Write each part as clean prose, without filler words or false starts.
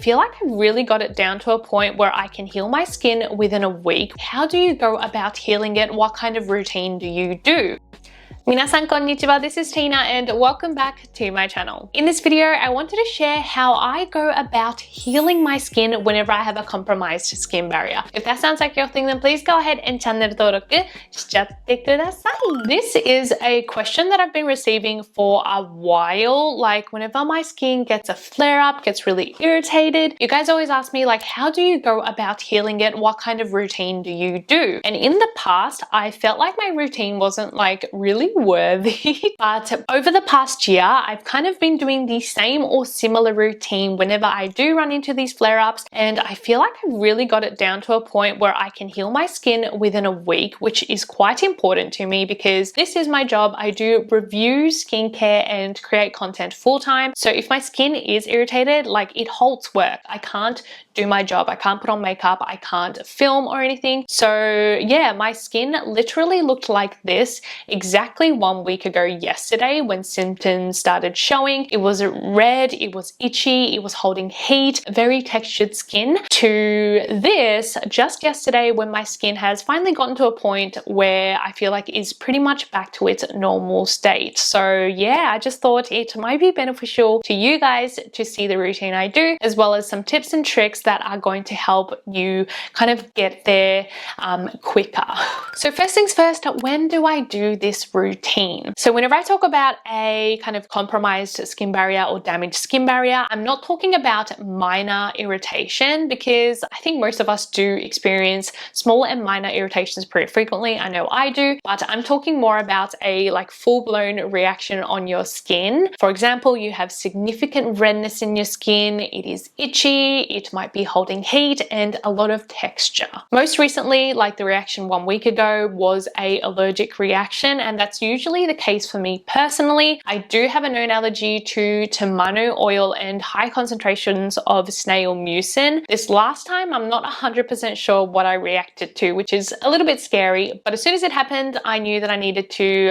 feel like I really got it down to a point where I can heal my skin within a week. How do you go about healing it? What kind of routine do you do? 皆さんこんにちは, this is Tina and welcome back to my channel. In this video, I wanted to share how I go about healing my skin whenever I have a compromised skin barrier. If that sounds like your thing, then please go ahead and channel 登録しちゃってください. This is a question that I've been receiving for a while. Like whenever my skin gets a flare up, gets really irritated, you guys always ask me like, how do you go about healing it? What kind of routine do you do? And in the past, I felt like my routine wasn't like really worthy. But over the past year, I've kind of been doing the same or similar routine whenever I do run into these flare-ups, and I feel like I really got it down to a point where I can heal my skin within a week, which is quite important to me because this is my job. I do review skincare and create content full-time. So if my skin is irritated, like it halts work. I can't do my job. I can't put on makeup. I can't film or anything. So yeah, my skin literally looked like this exactly 1 week ago yesterday when symptoms started showing. It was red, it was itchy, it was holding heat, very textured skin, to this just yesterday when my skin has finally gotten to a point where I feel like is pretty much back to its normal state. So yeah, I just thought it might be beneficial to you guys to see the routine I do, as well as some tips and tricks that are going to help you kind of get there quicker. So first things first, when do I do this routine? So whenever I talk about a kind of compromised skin barrier or damaged skin barrier, I'm not talking about minor irritation, because I think most of us do experience small and minor irritations pretty frequently. I know I do, but I'm talking more about a like full-blown reaction on your skin. For example, you have significant redness in your skin, it is itchy, it might be holding heat, and a lot of texture. Most recently, like the reaction 1 week ago, was an allergic reaction, and that's usually the case for me personally. I do have a known allergy to tamanu oil and high concentrations of snail mucin. This last time, I'm not 100% sure what I reacted to, which is a little bit scary, but as soon as it happened, I knew that I needed to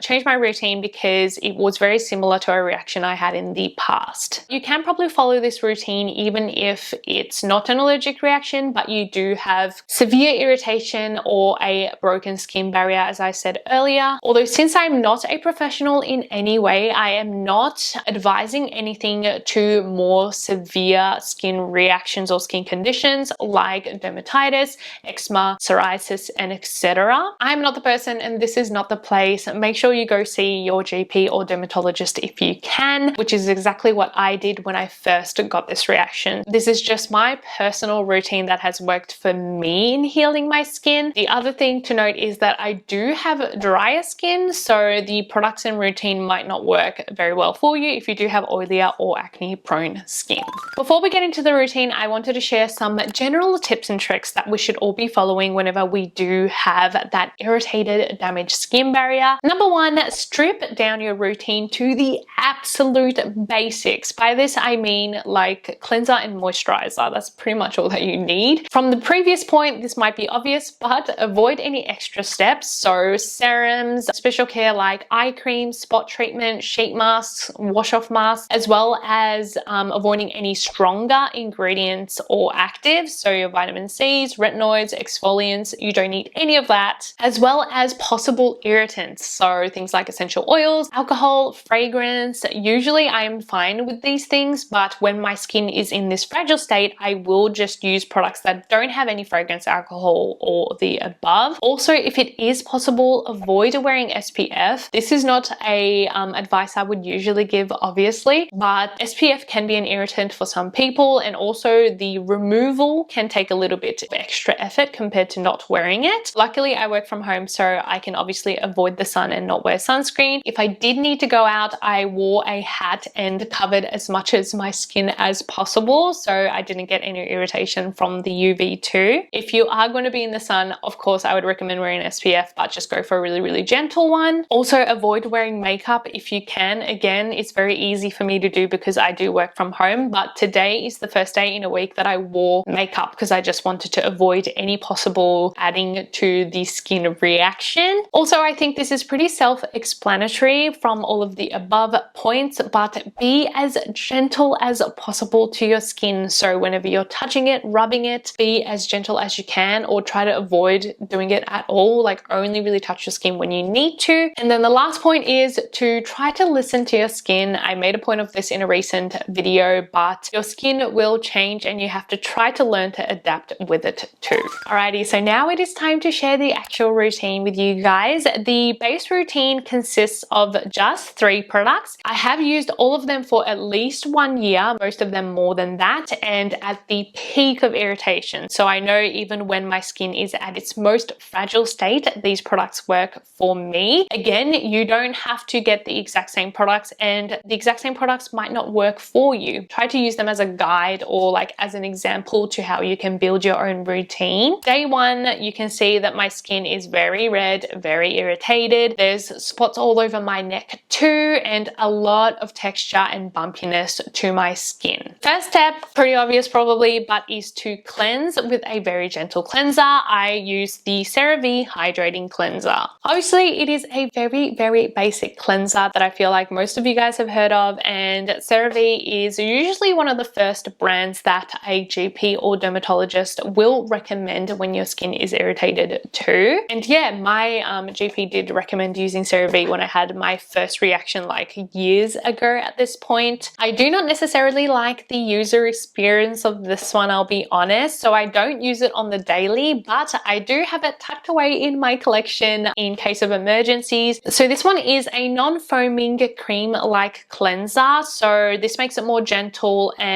change my routine because it was very similar to a reaction I had in the past. You can probably follow this routine even if it's not an allergic reaction, but you do have severe irritation or a broken skin barrier, as I said earlier. Although since I'm not a professional in any way, I am not advising anything to more severe skin reactions or skin conditions like dermatitis, eczema, psoriasis, and etc. I'm not the person and this is not the place. Make sure you go see your GP or dermatologist if you can, which is exactly what I did when I first got this reaction. This is just my personal routine that has worked for me in healing my skin. The other thing to note is that I do have drier skin, so the products and routine might not work very well for you if you do have oilier or acne prone skin. Before we get into the routine, I wanted to share some general tips and tricks that we should all be following whenever we do have that irritated, damaged skin barrier. Number one, strip down your routine to the absolute basics. By this, I mean like cleanser and moisturizer. That's pretty much all that you need. From the previous point, this might be obvious, but avoid any extra steps. So serums, special care like eye cream, spot treatment, sheet masks, wash off masks, as well as avoiding any stronger ingredients or actives. So your vitamin C's, retinoids, exfoliants, you don't need any of that, as well as possible irritants. So things like essential oils, alcohol, fragrance. Usually I'm fine with these things, but when my skin is in this fragile state, I will just use products that don't have any fragrance, alcohol, or the above. Also, if it is possible, avoid wearing SPF. This is not a advice I would usually give, obviously, but SPF can be an irritant for some people, and also the removal can take a little bit of extra effort compared to not wearing it. Luckily, I work from home, so I can obviously avoid the sun and not wear sunscreen. If I did need to go out, I wore a hat and covered as much as my skin as possible, so I didn't get any irritation from the UV too. If you are going to be in the sun, of course, I would recommend wearing SPF, but just go for a really, really gentle gentle one. Also avoid wearing makeup if you can. Again, it's very easy for me to do because I do work from home, but today is the first day in a week that I wore makeup because I just wanted to avoid any possible adding to the skin reaction. Also, I think this is pretty self-explanatory from all of the above points, but be as gentle as possible to your skin. So whenever you're touching it, rubbing it, be as gentle as you can, or try to avoid doing it at all. Like only really touch your skin when you need to. And then the last point is to try to listen to your skin. I made a point of this in a recent video, but your skin will change and you have to try to learn to adapt with it too. Alrighty, so now it is time to share the actual routine with you guys. The base routine consists of just 3 products. I have used all of them for at least 1 year, most of them more than that, and at the peak of irritation. So I know even when my skin is at its most fragile state, these products work for me. Again, you don't have to get the exact same products, and the exact same products might not work for you. Try to use them as a guide or like as an example to how you can build your own routine. Day 1, you can see that my skin is very red, very irritated. There's spots all over my neck too, and a lot of texture and bumpiness to my skin. First step, pretty obvious probably, but is to cleanse with a very gentle cleanser. I use the CeraVe Hydrating Cleanser. Obviously, it is a very basic cleanser that I feel like most of you guys have heard of, and CeraVe is usually one of the first brands that a GP or dermatologist will recommend when your skin is irritated too. And yeah, my GP did recommend using CeraVe when I had my first reaction like years ago at this point. I do not necessarily like the user experience of this one, I'll be honest, so I don't use it on the daily, but I do have it tucked away in my collection in case of emergencies. So this one is a non-foaming cream-like cleanser, so this makes it more gentle and